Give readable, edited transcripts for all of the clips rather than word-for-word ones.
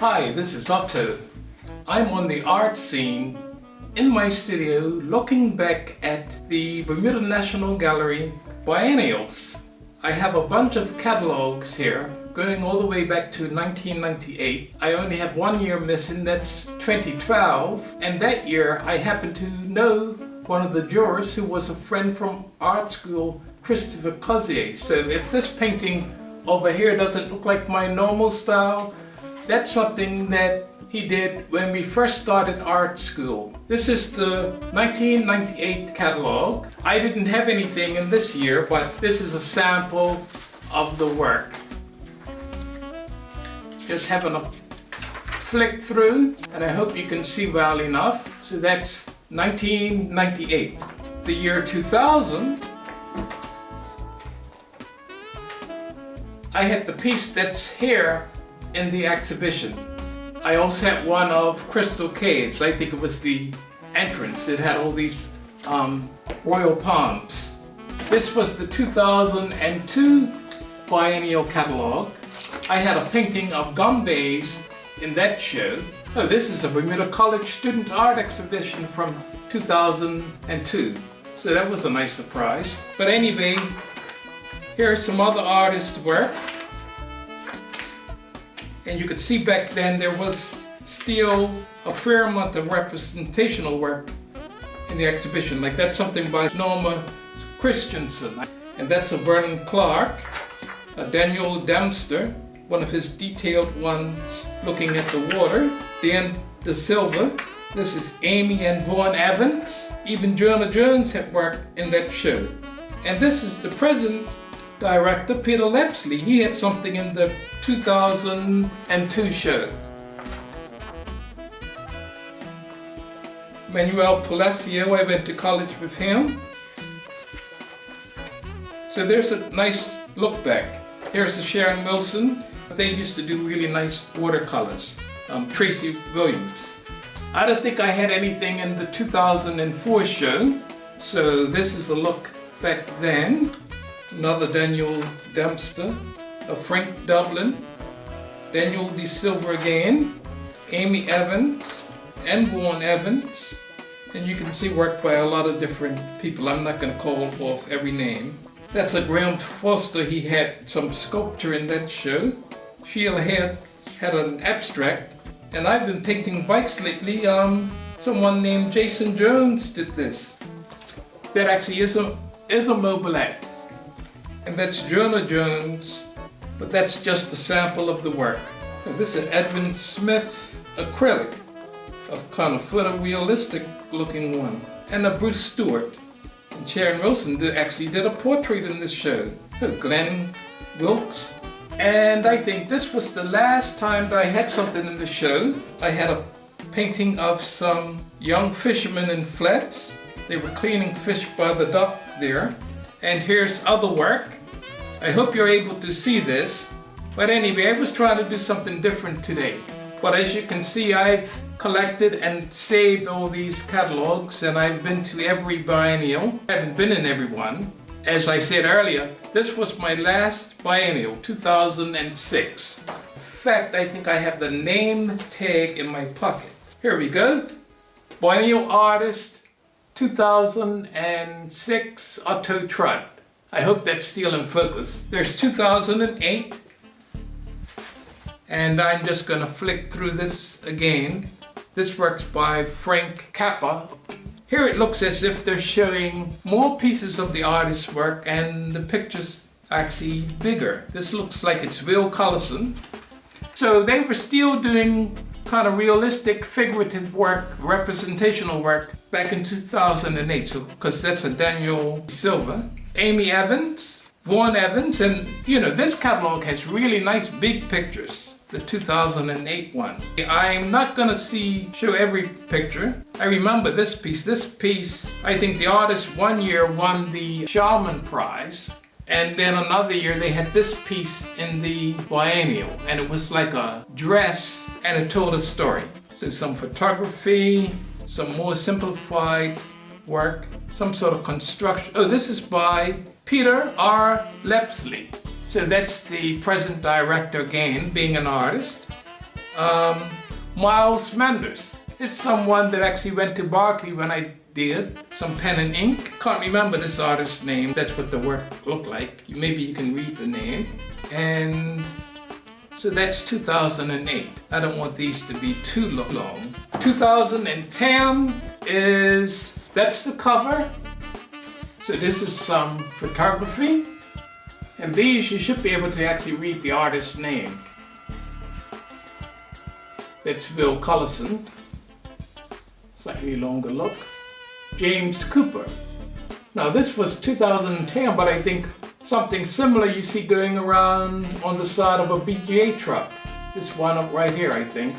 Hi, this is Otto. I'm on the art scene in my studio looking back at the Bermuda National Gallery biennials. I have a bunch of catalogs here going all the way back to 1998. I only have 1 year missing, that's 2012, and that year I happen to know one of the jurors who was a friend from art school, Christopher Cozier. So if this painting over here doesn't look like my normal style, that's something that he did when we first started art school. This is the 1998 catalog. I didn't have anything in this year, but this is a sample of the work. Just having a flick through, and I hope you can see well enough. So that's 1998. The year 2000, I had the piece that's here in the exhibition. I also had one of Crystal Caves. I think it was the entrance. It had all these royal palms. This was the 2002 biennial catalog. I had a painting of Gombe's in that show. Oh, this is a Bermuda College student art exhibition from 2002. So that was a nice surprise. But anyway, here's some other artists' work. And you could see back then there was still a fair amount of representational work in the exhibition. Like that's something by Norma Christensen. And that's a Vernon Clark, a Daniel Dempster, one of his detailed ones looking at the water. Dan De Silva. This is Amy and Vaughan Evans. Even Jonah Jones had worked in that show. And this is the present director, Peter Lepsley. He had something in the 2002 show. Manuel Palacio, I went to college with him. So there's a nice look back. Here's a Sharon Wilson. They used to do really nice watercolors. Tracy Williams. I don't think I had anything in the 2004 show. So this is the look back then. Another Daniel Dempster, a Frank Dublin, Daniel De Silva again, Amy Evans, and Vaughan Evans. And you can see work by a lot of different people. I'm not going to call off every name. That's a Graham Foster. He had some sculpture in that show. Sheila had an abstract. And I've been painting bikes lately. Someone named Jason Jones did this. That actually is a mobilette. And that's Jonah Jones, but that's just a sample of the work. So this is Edwin Smith acrylic, a kind of photorealistic looking one. And a Bruce Stewart. And Sharon Wilson actually did a portrait in this show. So Glenn Wilkes. And I think this was the last time that I had something in the show. I had a painting of some young fishermen in flats. They were cleaning fish by the dock there. And here's other work. I hope you're able to see this. But anyway, I was trying to do something different today. But as you can see, I've collected and saved all these catalogs, and I've been to every biennial. I haven't been in every one. As I said earlier, this was my last biennial, 2006. In fact, I think I have the name tag in my pocket. Here we go. Biennial Artist 2006, Otto Trott. I hope that's still in focus. There's 2008, and I'm just gonna flick through this again. This work's by Frank Kappa. Here it looks as if they're showing more pieces of the artist's work, and the picture's actually bigger. This looks like it's Will Collison. So they were still doing kind of realistic figurative work, representational work back in 2008, so because that's a Daniel Silva. Amy Evans, Vaughan Evans, and you know, this catalog has really nice big pictures, the 2008 one. I'm not gonna show every picture. I remember this piece. This piece, I think the artist one year won the Sharman Prize, and then another year they had this piece in the biennial, and it was like a dress and it told a story. So some photography, some more simplified work, some sort of construction. Oh, this is by Peter R. Lepsley. So that's the present director again, being an artist. Miles Manders is someone that actually went to Berkeley when I did some pen and ink. Can't remember this artist's name. That's what the work looked like. Maybe you can read the name. And so that's 2008. I don't want these to be too long. 2010 that's the cover. So this is some photography. And these you should be able to actually read the artist's name. That's Will Collison. Slightly longer look. James Cooper. Now this was 2010, but I think something similar you see going around on the side of a BGA truck. This one up right here, I think.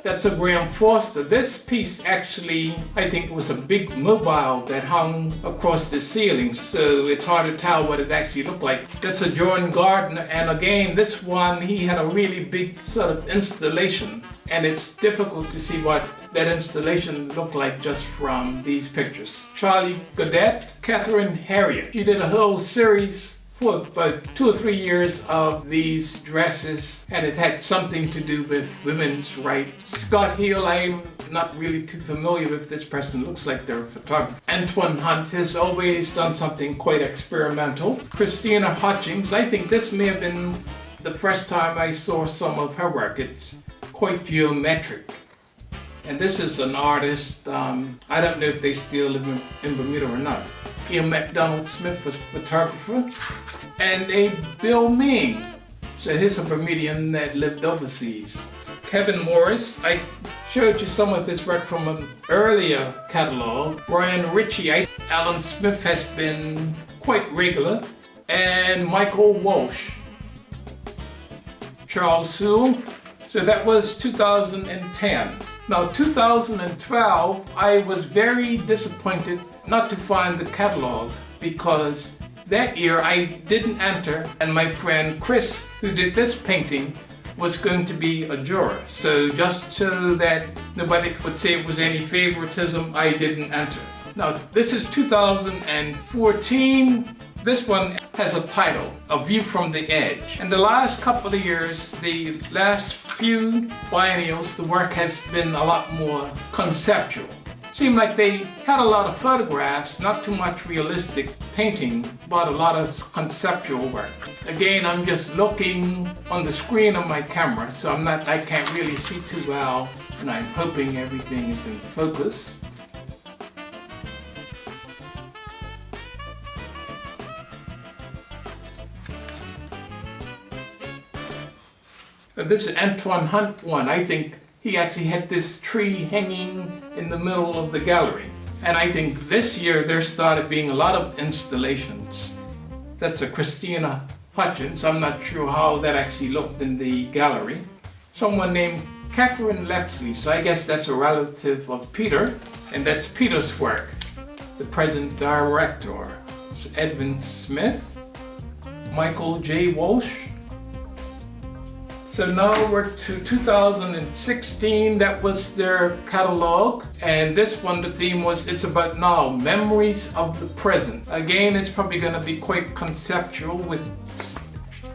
That's a Graham Foster. This piece actually, I think, was a big mobile that hung across the ceiling, so it's hard to tell what it actually looked like. That's a Jordan Gardner, and again, this one, he had a really big sort of installation, and it's difficult to see what that installation looked like just from these pictures. Charlie Godet, Catherine Harriet. She did a whole series for about 2 or 3 years of these dresses, and it had something to do with women's rights. Scott Hill, I'm not really too familiar with this person. Looks like they're a photographer. Antoine Hunt has always done something quite experimental. Christina Hutchings, I think this may have been the first time I saw some of her work. It's quite geometric. And this is an artist, I don't know if they still live in Bermuda or not. Ian MacDonald Smith was a photographer, and a Bill Ming. So he's a Bermudian that lived overseas. Kevin Morris, I showed you some of his work from an earlier catalog. Brian Ritchie, Alan Smith has been quite regular, and Michael Walsh. Charles Sewell, so that was 2010. Now 2012, I was very disappointed not to find the catalog because that year I didn't enter, and my friend Chris, who did this painting, was going to be a juror. So just so that nobody would say it was any favoritism, I didn't enter. Now this is 2014. This one has a title, A View from the Edge. In the last couple of years, the last few biennials, the work has been a lot more conceptual. Seemed like they had a lot of photographs, not too much realistic painting, but a lot of conceptual work. Again, I'm just looking on the screen of my camera, so I can't really see too well, and I'm hoping everything is in focus. This is Antoine Hunt one. I think he actually had this tree hanging in the middle of the gallery. And I think this year there started being a lot of installations. That's a Christina Hutchins. I'm not sure how that actually looked in the gallery. Someone named Catherine Lepsley, so I guess that's a relative of Peter, and that's Peter's work, the present director. So Edwin Smith, Michael J. Walsh. So now we're to 2016, that was their catalog. And this one, the theme was It's About Now, Memories of the Present. Again, it's probably gonna be quite conceptual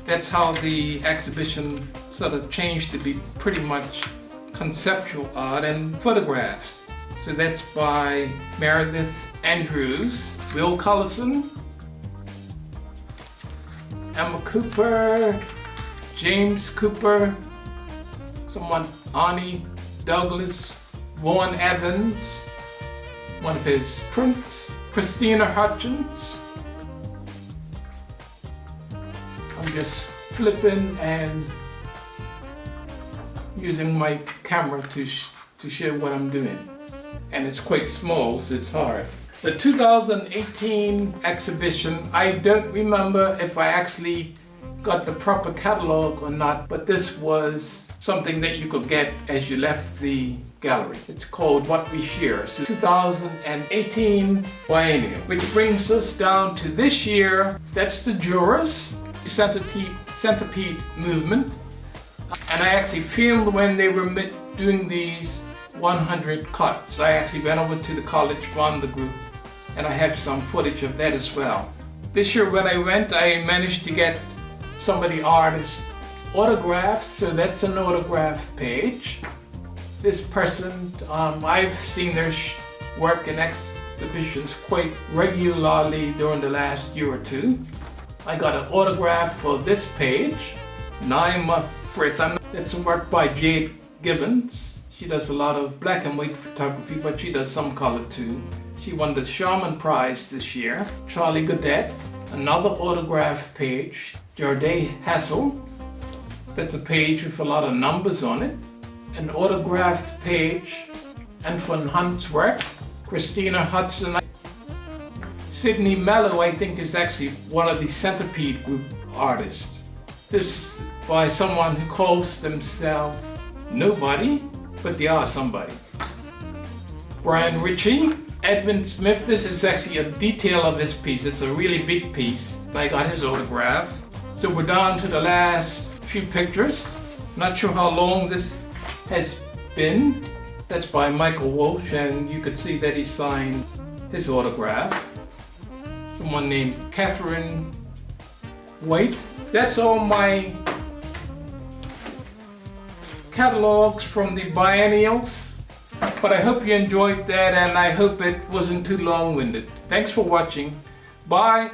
that's how the exhibition sort of changed to be pretty much conceptual art and photographs. So that's by Meredith Andrews, Will Collison, Emma Cooper, James Cooper, Arnie Douglas, Vaughan Evans, one of his prints, Christina Hutchins. I'm just flipping and using my camera to show what I'm doing. And it's quite small, so it's hard. The 2018 exhibition, I don't remember if I actually got the proper catalog or not, but this was something that you could get as you left the gallery. It's called What We Share. So 2018 biennial, which brings us down to this year. That's the jurors, centipede movement. And I actually filmed when they were doing these 100 cuts. I actually went over to the college, found the group, and I have some footage of that as well. This year when I went, I managed to get some of the artists autographs, so that's an autograph page. This person, I've seen their work in exhibitions quite regularly during the last year or two. I got an autograph for this page, Naima Frith. It's a work by Jade Gibbons. She does a lot of black and white photography, but she does some color too. She won the Sharman Prize this year. Charlie Godet, another autograph page. Jardé Hassel, that's a page with a lot of numbers on it. An autographed page, and von Hunt's work. Christina Hudson. Sidney Mello, I think, is actually one of the Centipede Group artists. This is by someone who calls themselves nobody, but they are somebody. Brian Ritchie, Edwin Smith. This is actually a detail of this piece. It's a really big piece. I got his autograph. So we're down to the last few pictures. Not sure how long this has been. That's by Michael Walsh, and you could see that he signed his autograph. Someone named Catherine White. That's all my catalogs from the biennials. But I hope you enjoyed that, and I hope it wasn't too long-winded. Thanks for watching. Bye.